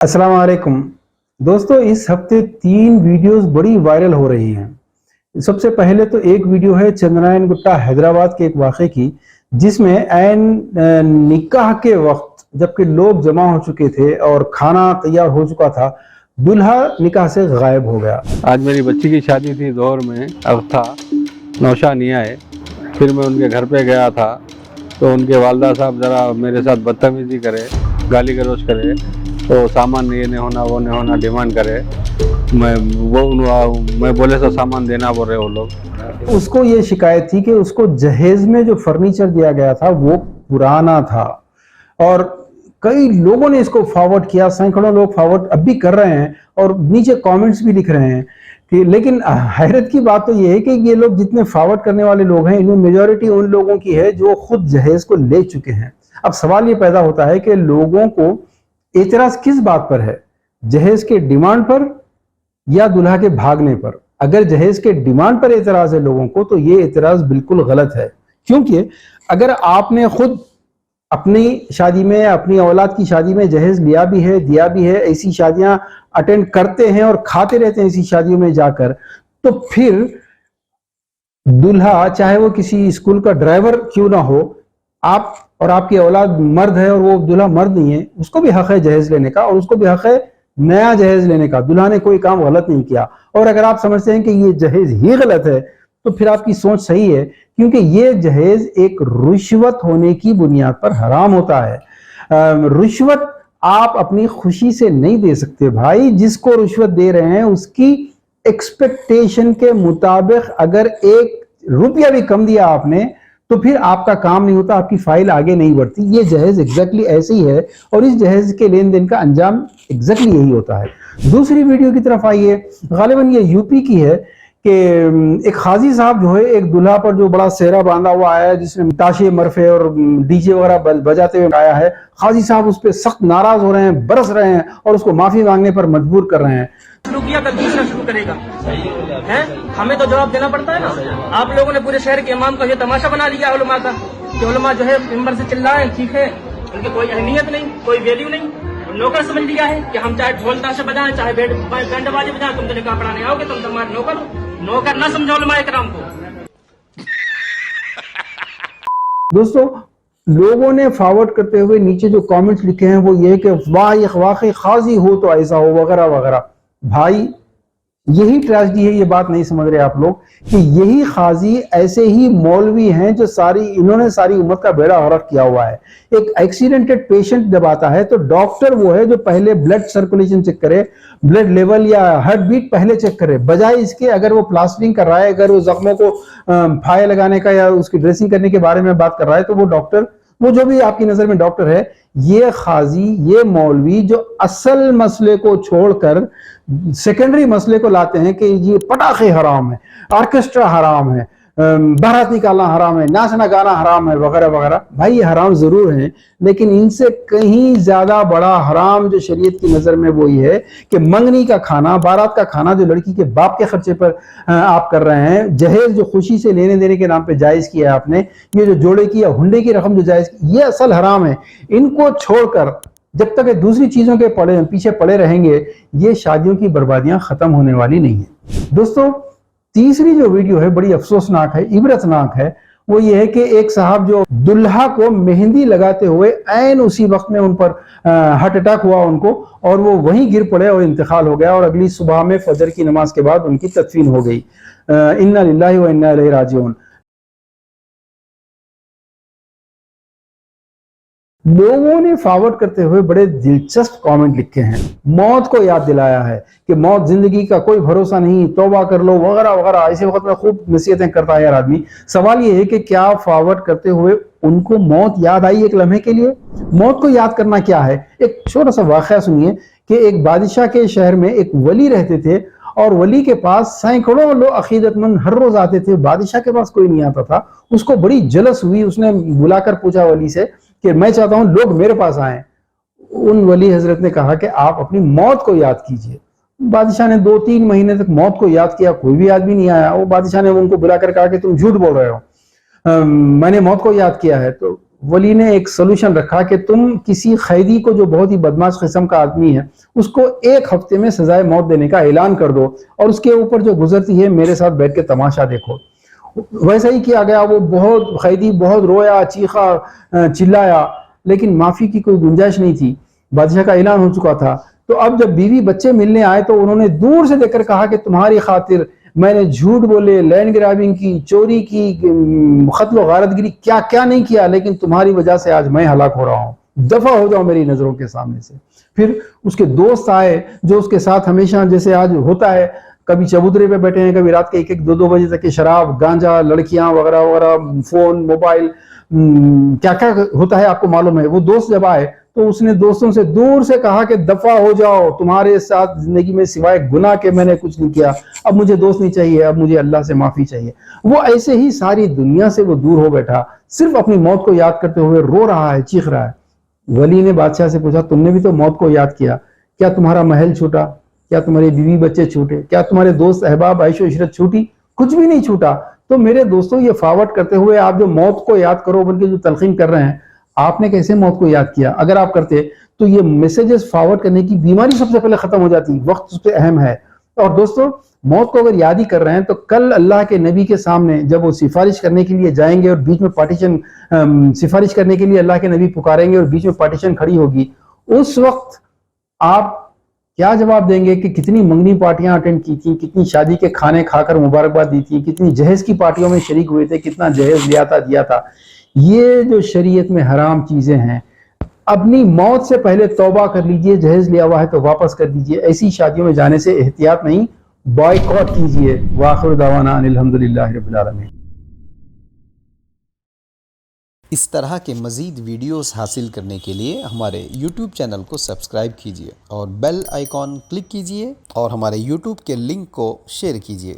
अस्सलाम वालेकुम दोस्तों, इस हफ्ते 3 वीडियोस बड़ी वायरल हो रही हैं। सबसे पहले तो एक वीडियो है चंद्रायन गुट्टा हैदराबाद के एक वाक़े की, जिसमें ऐन निकाह के वक्त जबकि लोग जमा हो चुके थे और खाना तैयार हो चुका था, दूल्हा निकाह से गायब हो गया। आज मेरी बच्ची की शादी थी दौर में, अब था नौशा नहीं आए। फिर मैं उनके घर पे गया था तो उनके वालदा साहब ज़रा मेरे साथ बदतमीज़ी करे, गाली गलौज करे, तो सामान ये नहीं होना वो नहीं होना डिमांड करे। मैं बोले तो सामान देना बोल रहे वो लोग। उसको ये शिकायत थी कि उसको जहेज में जो फर्नीचर दिया गया था वो पुराना था और कई लोगों ने इसको फॉरवर्ड किया, सैकड़ों लोग फॉरवर्ड अब भी कर रहे हैं और नीचे कमेंट्स भी लिख रहे हैं कि, लेकिन हैरत की बात तो ये है कि ये लोग जितने फॉरवर्ड करने वाले लोग हैं, इनमें मेजॉरिटी उन लोगों की है जो खुद जहेज को ले चुके हैं। अब सवाल ये पैदा होता है कि लोगों को एतराज किस बात पर है, जहेज के डिमांड पर या दुल्हा के भागने पर? अगर जहेज के डिमांड पर एतराज है लोगों को तो ये एतराज बिल्कुल गलत है, क्योंकि अगर आपने खुद अपनी शादी में, अपनी औलाद की शादी में जहेज लिया भी है, दिया भी है, ऐसी शादियां अटेंड करते हैं और खाते रहते हैं ऐसी शादियों में जाकर, तो फिर दूल्हा चाहे वो किसी स्कूल का ड्राइवर क्यों ना हो, आप और आपकी औलाद मर्द है और वो दूल्हा मर्द नहीं है, उसको भी हक है जहेज लेने का और उसको भी हक है नया जहेज लेने का। दूल्हा ने कोई काम गलत नहीं किया। और अगर आप समझते हैं कि ये जहेज ही गलत है तो फिर आपकी सोच सही है, क्योंकि ये जहेज एक रिश्वत होने की बुनियाद पर हराम होता है। रिश्वत आप अपनी खुशी से नहीं दे सकते भाई। जिसको रिश्वत दे रहे हैं उसकी एक्सपेक्टेशन के मुताबिक अगर 1 रुपया भी कम दिया आपने तो फिर आपका काम नहीं होता, आपकी फाइल आगे नहीं बढ़ती। ये जहेज एग्जैक्टली ऐसे ही है और इस जहेज के लेन देन का अंजाम एग्जैक्टली यही होता है। दूसरी वीडियो की तरफ आइए। गालिबन ये यूपी की है कि एक खाजी साहब जो है, एक दूल्हा पर जो बड़ा सेहरा बांधा हुआ आया है, जिसने ताशे मरफे और डीजे वगैरह बजाते हुए आया है, खाजी साहब उस पर सख्त नाराज हो रहे हैं, बरस रहे हैं और उसको माफी मांगने पर मजबूर कर रहे हैं। शुरू किया कल दूसरा शुरू करेगा है, हमें तो जवाब देना पड़ता है ना। आप लोगों ने पूरे शहर के इमाम का ये तमाशा बना लिया उलमा का कि उलमा जो है मिंबर से चिल्लाए, ठीक है, उनकी कोई अहमियत नहीं, कोई वैल्यू नहीं। नौकर समझ लिया है कि हम चाहे ढोल ताशा बजाएं, चाहे बैंड बाजे बजाएं, तुम तो निकाह पढ़ाने आओगे, तुम तुम्हारे नौकर हो। नौकर ना समझो उलमा इकराम को। दोस्तों, लोगों ने फॉरवर्ड करते हुए नीचे जो कमेंट्स लिखे हैं वो ये कि वाह वाकई खाजी हो तो ऐसा हो वगैरह वगैरह। भाई यही ट्रेजेडी है, ये बात नहीं समझ रहे आप लोग कि यही खाजी ऐसे ही मौलवी हैं जो इन्होंने सारी उम्मत का बेड़ा गर्क किया हुआ है। एक एक्सीडेंटेड पेशेंट जब आता है तो डॉक्टर वो है जो पहले ब्लड सर्कुलेशन चेक करे, ब्लड लेवल या हार्ट बीट पहले चेक करे, बजाय इसके अगर वो प्लास्टरिंग कर रहा है, अगर वो जख्मों को फाये लगाने का या उसकी ड्रेसिंग करने के बारे में बात कर रहा है, तो वो डॉक्टर, वो जो भी आपकी नजर में डॉक्टर है, ये खाजी, ये मौलवी जो असल मसले को छोड़कर सेकेंडरी मसले को लाते हैं कि ये पटाखे हराम है, ऑर्केस्ट्रा हराम है, बारात निकालना हराम है, नाचना गाना हराम है वगैरह वगैरह। भाई ये हराम जरूर है, लेकिन इनसे कहीं ज्यादा बड़ा हराम जो शरीयत की नजर में वो ये है कि मंगनी का खाना, बारात का खाना जो लड़की के बाप के खर्चे पर आप कर रहे हैं, जहेज जो खुशी से लेने देने के नाम पे जायज किया है आपने, ये जो जोड़े की या हुंडे की रकम जो जायज की, ये असल हराम है। इनको छोड़कर जब तक दूसरी चीजों के पीछे पड़े रहेंगे, ये शादियों की बर्बादियां खत्म होने वाली नहीं है। दोस्तों, तीसरी जो वीडियो है बड़ी अफसोसनाक है, इबरतनाक है। वो ये है कि एक साहब जो दुल्हा को मेहंदी लगाते हुए ऐन उसी वक्त में उन पर हार्ट अटैक हुआ उनको, और वो वहीं गिर पड़े और इंतकाल हो गया और अगली सुबह में फजर की नमाज के बाद उनकी तदफीन हो गई। इन्ना लिल्लाहि व इन्ना इलैहि राजिऊन। लोगों ने फॉरवर्ड करते हुए बड़े दिलचस्प कमेंट लिखे हैं, मौत को याद दिलाया है कि मौत जिंदगी का कोई भरोसा नहीं, तौबा कर लो वगैरह वगैरह। ऐसे वक्त में खूब नसीहतें करता है यार आदमी। सवाल ये है कि क्या फॉरवर्ड करते हुए उनको मौत याद आई एक लम्हे के लिए? मौत को याद करना क्या है? एक छोटा सा वाकया सुनिए कि एक बादशाह के शहर में एक वली रहते थे और वली के पास सैकड़ों लोग अकीदतमंद हर रोज आते थे, बादशाह के पास कोई नहीं आता था। उसको बड़ी जलस हुई, उसने बुलाकर पूछा वली से कि मैं चाहता हूं लोग मेरे पास आए। उन वली हजरत ने कहा कि आप अपनी मौत को याद कीजिए। बादशाह ने 2-3 महीने तक मौत को याद किया, कोई भी आदमी नहीं आया। वो बादशाह ने उनको बुलाकर कहा कि तुम झूठ बोल रहे हो, मैंने मौत को याद किया है। तो वली ने एक सोल्यूशन रखा कि तुम किसी कैदी को जो बहुत ही बदमाश किस्म का आदमी है उसको 1 हफ्ते में सजाए मौत देने का ऐलान कर दो और उसके ऊपर जो गुजरती है मेरे साथ बैठ के तमाशा देखो। वैसा ही किया गया। वो बहुत कैदी बहुत रोया, चीखा, चिल्लाया, लेकिन माफी की कोई गुंजाइश नहीं थी। बादशाह का ऐलान हो चुका था। तो अब जब बीवी बच्चे मिलने आए तो उन्होंने दूर से देखकर कहा कि तुम्हारी खातिर मैंने झूठ बोले, लैंड ग्रैबिंग की, चोरी की, कत्ल गारतगिरी, क्या क्या नहीं किया, लेकिन तुम्हारी वजह से आज मैं हलाक हो रहा हूँ, दफा हो जाओ मेरी नजरों के सामने से। फिर उसके दोस्त आए जो उसके साथ हमेशा जैसे आज होता है, कभी चबूतरे पे बैठे हैं, कभी रात के 1-1, 2-2 बजे तक की शराब, गांजा, लड़कियां वगैरह वगैरह, फोन, मोबाइल, क्या क्या होता है आपको मालूम है। वो दोस्त जब आए तो उसने दोस्तों से दूर से कहा कि दफा हो जाओ, तुम्हारे साथ जिंदगी में सिवाय गुनाह के मैंने कुछ नहीं किया, अब मुझे दोस्त नहीं चाहिए, अब मुझे अल्लाह से माफी चाहिए। वो ऐसे ही सारी दुनिया से वो दूर हो बैठा, सिर्फ अपनी मौत को याद करते हुए रो रहा है, चीख रहा है। वली ने बादशाह से पूछा, तुमने भी तो मौत को याद किया, क्या तुम्हारा महल छूटा, क्या तुम्हारे बीवी बच्चे छूटे, क्या तुम्हारे दोस्त अहबाब आयशो इशरत छूटी? कुछ भी नहीं छूटा। तो मेरे दोस्तों, ये फॉरवर्ड करते हुए आप जो मौत को याद करो बल्कि जो तलकीन कर रहे हैं, आपने कैसे मौत को याद किया? अगर आप करते तो ये मैसेजेस फॉरवर्ड करने की बीमारी सबसे पहले खत्म हो जाती। वक्त सबसे अहम है। और दोस्तों, मौत को अगर याद ही कर रहे हैं तो कल अल्लाह के नबी के सामने जब वो सिफारिश करने के लिए जाएंगे और बीच में पार्टीशन, सिफारिश करने के लिए अल्लाह के नबी पुकारेंगे और बीच में पार्टीशन खड़ी होगी, उस वक्त आप क्या जवाब देंगे कि कितनी मंगनी पार्टियां अटेंड की थी, कितनी शादी के खाने खाकर मुबारकबाद दी थी, कितनी जहेज की पार्टियों में शरीक हुए थे, कितना जहेज दिया था। ये जो शरीयत में हराम चीजें हैं, अपनी मौत से पहले तौबा कर लीजिए। जहेज लिया हुआ है तो वापस कर दीजिए। ऐसी शादियों में जाने से एहतियात नहीं, बॉयकॉट कीजिए। वाखिर दावाना अनिल हम्दुलिल्लाहि रब्बिल आलमीन। इस तरह के मज़ीद वीडियोस हासिल करने के लिए हमारे YouTube चैनल को सब्सक्राइब कीजिए और बेल आइकॉन क्लिक कीजिए और हमारे YouTube के लिंक को शेयर कीजिए।